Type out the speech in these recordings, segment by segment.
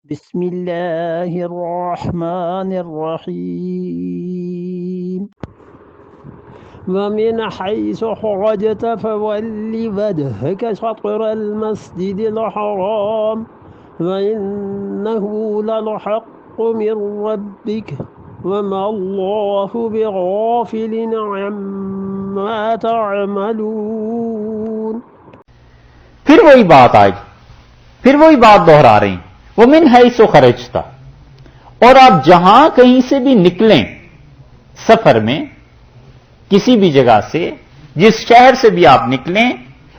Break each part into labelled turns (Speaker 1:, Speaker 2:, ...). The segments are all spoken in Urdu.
Speaker 1: بسم الله الرحمن الرحيم ومن حيث خرجت فول وجهك شطر المسجد الحرام وإنه للحق من ربك وما الله بغافل عما تعملون۔
Speaker 2: پھر وہی بات آئی، پھر وہی بات دہرا رہی، وَمِنْ حَيْثُ خَرَجْتَ، اور آپ جہاں کہیں سے بھی نکلیں سفر میں، کسی بھی جگہ سے، جس شہر سے بھی آپ نکلیں،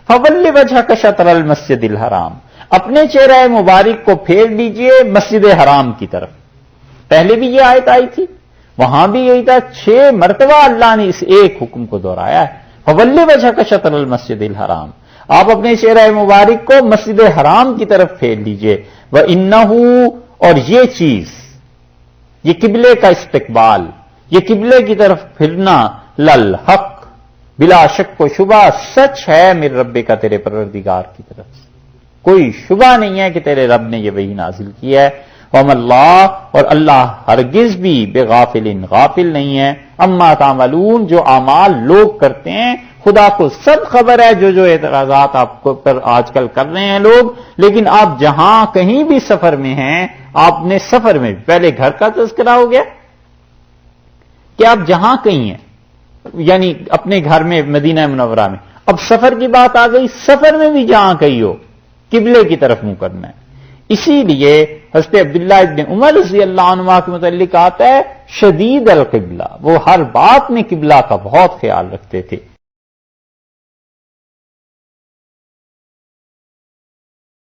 Speaker 2: فَوَلِّ وَجْهَكَ شَطْرَ الْمَسْجِدِ الْحَرَامِ، اپنے چہرہ مبارک کو پھیر لیجئے مسجد حرام کی طرف۔ پہلے بھی یہ آیت آئی تھی، وہاں بھی یہی تھا، 6 مرتبہ اللہ نے اس ایک حکم کو دہرایا ہے، فَوَلِّ وَجْهَكَ شَطْرَ الْمَسْجِدِ الْحَرَامِ، آپ اپنے چہرہ مبارک کو مسجد حرام کی طرف پھیر لیجئے۔ وَإِنَّهُ، اور یہ چیز، یہ قبلے کا استقبال، یہ قبلے کی طرف پھرنا، للحق، بلا شک و شبہ سچ ہے، میرے رب کا، تیرے پروردگار کی طرف سے، کوئی شبہ نہیں ہے کہ تیرے رب نے یہ وحی نازل کی ہے۔ وَمَا اللَّهُ، اور اللہ ہرگز بھی بغافل، غافل نہیں ہے، اما تعملون، جو اعمال لوگ کرتے ہیں، خدا کو سب خبر ہے جو اعتراضات آپ کو پر آج کل کر رہے ہیں لوگ، لیکن آپ جہاں کہیں بھی سفر میں ہیں، آپ نے سفر میں پہلے گھر کا تذکرہ ہو گیا کہ آپ جہاں کہیں ہیں، یعنی اپنے گھر میں مدینہ منورہ میں، اب سفر کی بات آ گئی، سفر میں بھی جہاں کہیں ہو قبلے کی طرف منہ کرنا ہے۔ اسی لیے حضرت عبداللہ ابن عمر رضی اللہ عنہ کے متعلق آتا ہے، شدید القبلہ، وہ ہر بات میں قبلہ کا بہت خیال رکھتے تھے۔